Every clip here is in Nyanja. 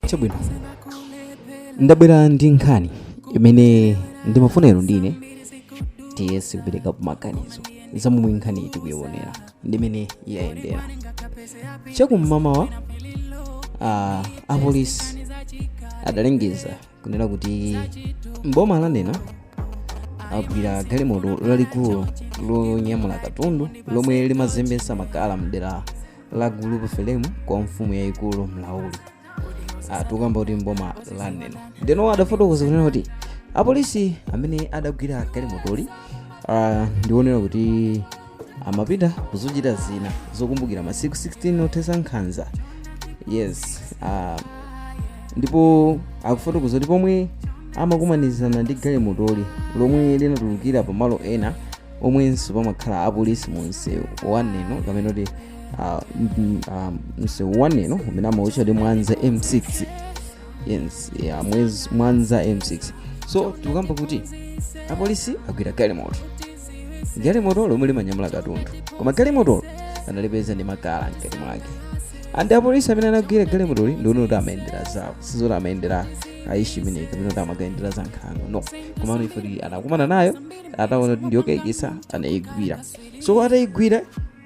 Chabwino ndabwera ndi nkhani imene ndimafunero ndine tiyese kupereka maganizo zamomwe nkhani tikuyionera ndimene yayendera chakum'mamawa. Apolisi adalengeza kunena kuti mboma lanena agwira galimoto lalikulu lonyamula katundu lomwe limazembesa makala mdera la gulupu felemu kwa mfumu yayikulu mlauli. Tukamba kuti mboma lanena ndeno adafotokoza kunena kuti apolisi amene adagwira galimotoli ndionera kuti amapita kuzochita zina zokumbukira masiku 16 othesa nkhanza. Yes, ndipo akufotokoza kuti pomwe amakumanizana ndi galimotoli lomwe linatulukira pamalo ena omwenso pamakhala apolisi mu msewu waneno kamene kuti msewu waneno umene amaucha ndi Mwanza M6. Yes, Mwanza M6. So tukamba kuti apolisi agwira galimoto lomwe limanyamula katundu, koma galimoto analipeza ndi makala mkati mwake. Andi apolisi amene anagwira galimotoli ndione kuti amayendera zawo, sizoti amayendera aishi imene kamene kuti amakayendera za nkhango, no, komano ifoti anakumana nayo ataona kuti ndiyokayikisa anayigwira. So atayigwira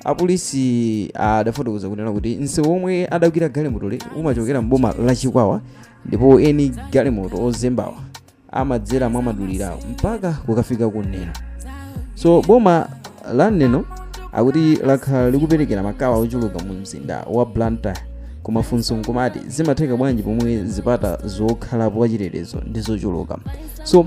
apolisi adafotokoza kunena kuti msewu omwe adagwira galimotoli umachokera mboma la Chikwawa, ndipo eni galimoto ozembawa amadzera mwamadulirawo mpaka kukafika kuneno. So boma la neno akuti lakhala likuperekera makawa ochuluka mu mzinda wa Blantyre, kumafunso nkomati zimatheka bwanji pomwe zipata zokhalapo wachitetezo ndi zochuluka. So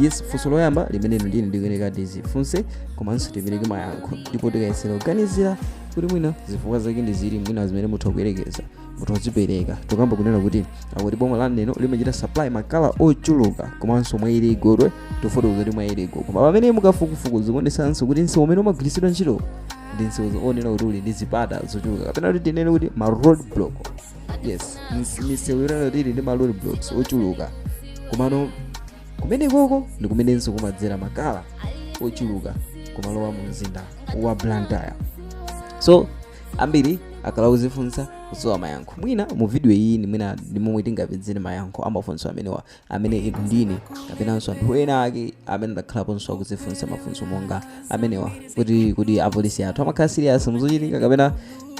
yes, funso loyamba limene ndine ndikuyeneka tizifunse komanso tipereke mayankho, ndipo tikayesera kuganizira kuti mwina zifukwa zake ndi zili mwina zimene mutha kuyerekeza mutazipereka. Tukamba kunena kuti akuti boma la neno limachita supply makala ochuluka komanso mwayiligodwe tofotokoza kuti mwayiligwa, koma pamene mukafukufuku zikuonesanso kuti msewu umene umagwiritsidwa ntchito ndi msewu onena kuti uli ndi zipata zochuluka, kapena kuti tinene kuti ma road block. Yes, misewu inena kuti ili ndi ma road blocks ochuluka, komano kumene koko ndi kumenenso kumadzera makala ochuluka kumalowa mu mzinda wa Blantyre. So ambiri akala kuzifunsa kusowa mayankho. Mwina mu video iyi ni mwina ndimomwe tingapezere mayankho amafunso amene ndine kapenanso anthu ena ake amene ndakhalaponso akuzifunsa mafunso monga amenewa kuti apolisi athu amakhala serious muzochitika kapena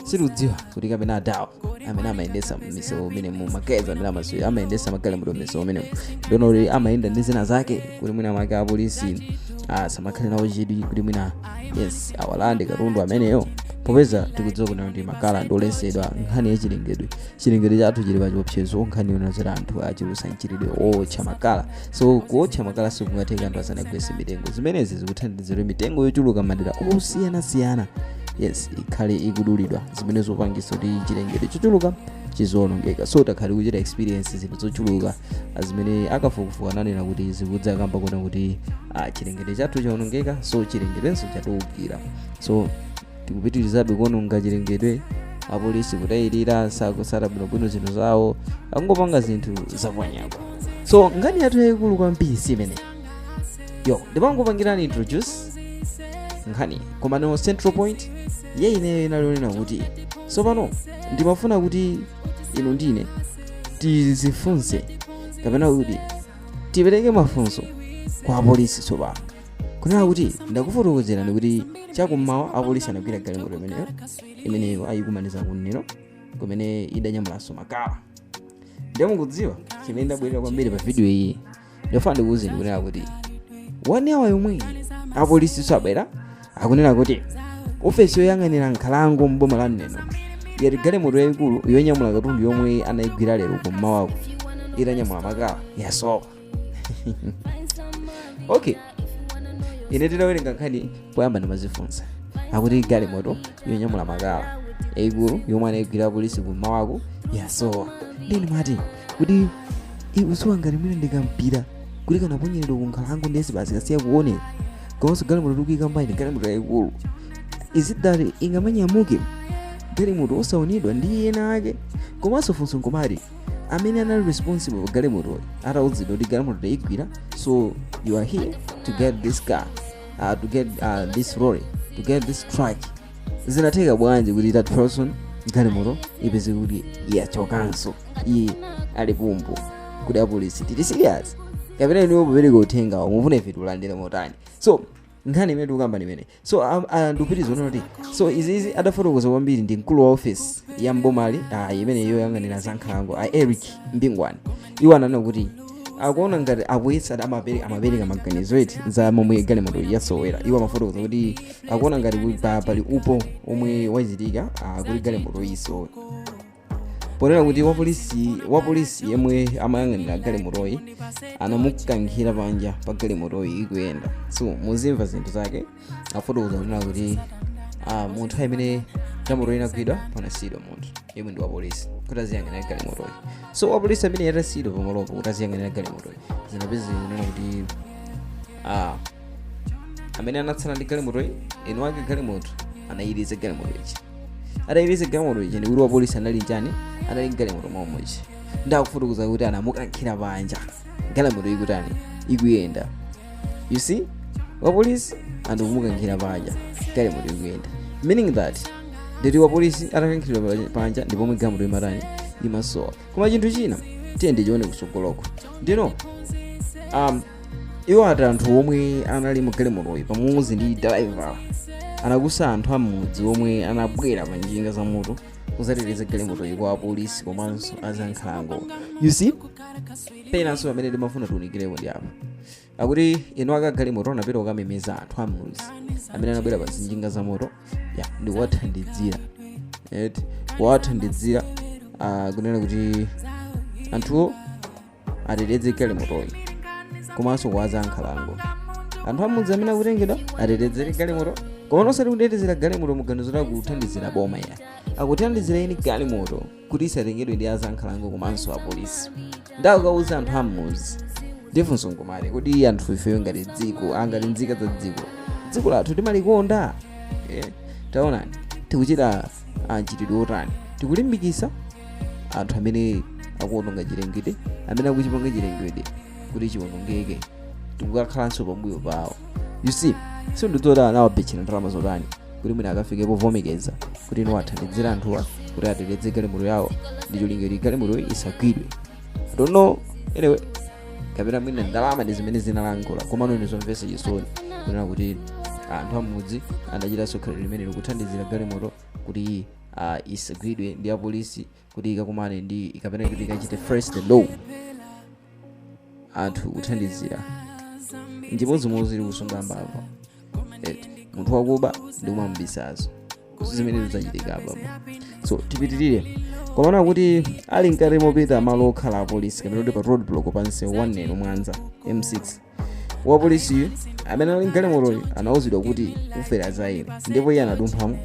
sikudziwa kuti kapena adawa amene amayendesa misewu imene mu makeza amene amayendesa magalimoto misewu imene ndono kuti amayenda ndi zina zake kuti mwina amake apolisi samakhale nawo chidwi kuti mwina yes awalande katundu ameneyo, popeza tikudziwa kuti ndi makala ndolesedwa nkhani ya chilengedwe chathu chili pachiopsezo nkhani yonazera anthu achilusa mchiridwe otcha makala. So kuotcha makala sikungatheka anthu asanagwese mitengo, zimenezi zikuthandizira mitengo yochuluka madera osiyanasiyana yes ikhale ikudulidwa, zimene zopangisa kuti chilengedwe chochuluka chizonongeka. So takhali kuchita experience zinthu zochuluka zimene akafukufuku ananena kuti zikudza kamba kuona kuti chilengedwe chathu chaonongeka, so chilengedwenso chatuukira. So tikupitirizabe kuononga chilengedwe, apolisi kutayirira sakusata bwino zinthu zawo, akungopanga zinthu zapanyako. So ngani yathu yayikulu kwambiri simene ndipangopangirani introduce nkhani komano central point ineyo inalionena kuti so pano ndimafuna kuti inu ndine tizifunse kapena kuti tipereke mafunso kwa apolisi. So pano kunena kuti ndakufotokozerani kuti chakummawa apolisi anagwira galimoto imeneyo ayikumaniza kuneno kumene idanyamulaso makala. Ndimukudziwa chimene ndabwerera kwambiri pa video iyi ndofuna ndikuwuzeni kunena kuti 1 hour yomwe apolisi sabwera akunena kuti ofesi yoyang'anira nkhalango mboma la neno yati galimoto yayikulu yonyamula katundu yomwe anayigwira lero kum'mawako itanyamula makala yasowa. Okay, ine tinawerenga nkhani poyamba ndimazifunsa akuti galimoto yonyamula makala yayikulu yomwe anayigwira apolisi kum'mawako yasowa. Ndeni mati kuti usuwa ngati mwina ndikampira kuti kanaponyerero kunkhalango ndesi basi kasiya kuonera komanso galimoto tikuyika mbayi ndi galimoto yayikulu. Is it that ingamanyamuke galimoto osaonedwa ndi ena ake? Komanso funso nkomati amene anali responsible for galimoto atawuzidwa kuti galimoto tayigwira, so you are here to get this car, to get this lorry, to get this truck. Zinatheka bwanji kuti that person galimoto ipeze kuti yachokanso iye ali pumpu kuti apolisi tili serious kapena iniwo popereka uthenga mufuna ife tiulandire motani. So nkhani imene tikukamba imene. So ndikupitiriza kuti so izizi adafotokoza kwambiri ndi mkulu wa office ya mbomali imene yoyang'anira za nkhalango Eric Mbingwani. Iwo ananena kuti akuona ngati apolisi amapereka maganizo eti za momwe galimoto yasowera. Iwo amafotokoza kuti akuona ngati pali upo omwe wachitika kuti galimoto isowe, ponena kuti wapolisi yemwe amayang'anira galimotoyi anamukankhira panja pa galimotoyi ikuyenda. So muzimva zinthu zake afotokoza kunena kuti munthu amene galimoto inagwidwa panasiyidwa munthu yemwe ndi wapolisi kuti aziyang'anira galimotoyi. So wapolisi amene yatasiyidwa pamalopo kuti aziyang'anira galimotoyi zinapeza kunena kuti amene anatsala ndi galimotoyi eni wake galimoto anayiriza galimoto ichi. Atayiriza galimoto ichi ndi kuti wapolisi anali njani anali galimoto momwechi ndakufotokoza kuti anamukankhira panja galimoto ikutani ikuyenda. You see, wapolisi andikumukankhira panja galimoto ikuyenda, meaning that ndeti wapolisi atakankhidwa panja ndipo pomwe galimoto imatani imasowa. Koma chinthu china tiye ndichione kutsogoloko ndino iwo ati anthu omwe anali mu galimotoyi pamodzi ndi driver anakusa anthu amudzi omwe anabwera pa njinga za moto kuzateteza galimotoyi kwa apolisi komanso azankhalango. You see, penanso amene timafuna tiunikireko ndi apo akuti ino aka galimoto anapita kukamemeza anthu amudzi amene anabwera pa njinga za moto ndi kuwathandidzira kunena kuti anthuwo ateteze galimotoyi komanso kwa azankhalango. Anthu amudzi amene akutengedwa atetezere galimoto koma osati kutetezera galimoto muganizo la kuthandizira boma ya akuthandizira eni galimoto kuti isatengedwe ndi azankhalango komanso apolisi. Ndakukauza anthu amudzi ndifunso ngomale kuti anthu ifeyo ngati dziko angati nzika za dziko lathu timalikonda taonani tikuchita chitidwe otani tikulimbikisa anthu amene akuononga chilengedwe amene akuchipanga chilengedwe kuti chiwonongeke tikukakhalanso pambuyo pawo. You see, so nditoda anawabechera ndalama zotani kuti mwina akafike povomekeza kuti ino athandidzira anthuwa kuti ateteze galimoto yawo ndi cholinga kuti galimoto isagwidwe. I don't know, anyway kapena mwina ndalama ndi zimene zinalankhula koma ndizomvetsa chisoni kunena kuti anthu amudzi anachitanso khalidwe limene likuthandizira galimoto kuti isagwidwe ndi apolisi kuti ikakumane ndi ikapena kuti ikachite first law anthu kuthandizira njimozimozi ili kusunga mbava munthu wakuba ndi kumambisazo zimene zizachitika apapo. So tipitirire komana kuti ali mkati mopita malo okhala apolisi kapena kuti pa road block pansi 1 Mwanza M6 wapolisi amene ali mgalimoto anawuzidwa kuti ufera zaire ndipo iye anadumphamo.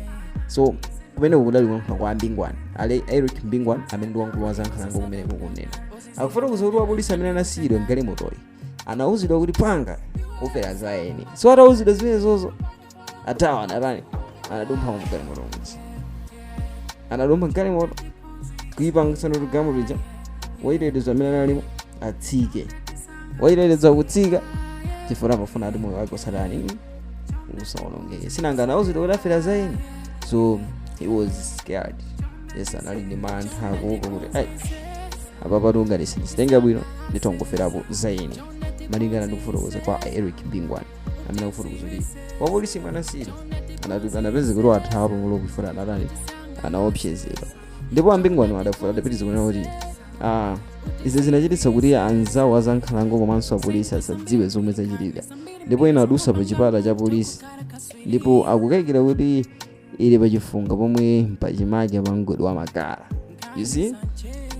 So kumene kudali kunkha kwa Mbingwani ali Eric Mbingwani amene ndi wamkulu wa zankhalango kumene kukunena akufotokoza kuti wapolisi amene anasiyidwa mgalimotoyi anawuzidwa kuti panga ufera zaene. So atawuzidwa zimenezozo atawa anadumpha mgalimoto mudzi anadumpha mgalimoto kuipangisa kuti galimoto ija wayiteteza amene analimo atsike wayiteteza kutsika chifukwa amafuna ati moyo wake usatani usawonongeke sinanga anawuzidwa kuti afera zaene. So he was scared. Yes, anali ndi mantha akuopa kuti apa patu ngati sinditenga bwino nditongoferapo zaene malingana ndi kufotokoza kwa Eric Mbingwani amene akufotokoza kuti wapolisi mwanasiri anapeza kuti athawa pamalo kuifuna anatani anaopsezedwa ndipo Mbingwani adapitiriza kunena kuti izi zinachititsa kuti anzawo azankhalango komanso apolisi asadziwe zomwe zachitika ndipo ena adusa pa chipata cha polisi ndipo akukayikira kuti ili pachifunga pomwe mpachimake pangodwa makala. You see,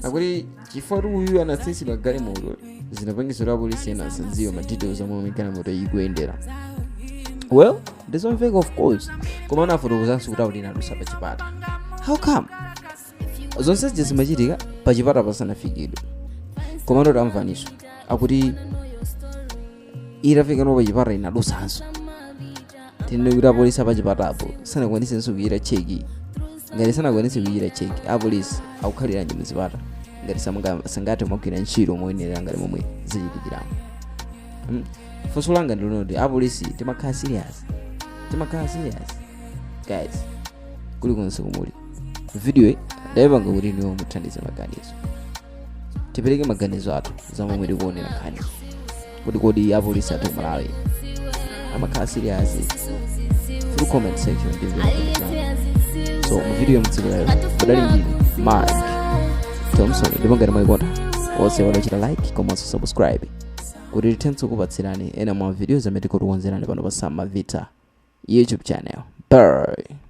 akuti chifukwa uyu anatsitsidwa galimoto zinapangitsa kuti apolisi ena asadziwe madetails omwe galimoto ikuyendera. Well, ndizomveka of course koma anafotokozanso kuti akuti inadusa pa chipata. How come? Zonse zimachitika pa chipata pasanafikidwe koma ndo tamvaniso akuti itafika no pa chipata inadusanso tine kuti apolisi apachipatapo sanakwanisenso kuyira cheki ngati sanakwanise kuyira cheki apolisi akukhalira nje muzipata ngati sangati magwira ntchito moyenera ngati momwe zichitikiramo. Funso langa ndilino kuti apolisi timakhala serious guys kuli konse kumuli video ndayipanga kuti niwo muthandize maganizo, tipereke maganizo athu zamwe mwiri kuonera nkhani kuti kodi apolisi athu Malawi amakhala serious through comment section so mu video mdziko lero kudali ndine Mark Thompson ndipo ngati mwayikonda onse walochita like komanso subscribe kuti tithenso kupatsirani ena mwa videos amene tikukonzerani pano pa Sama Vita YouTube channel. Bye.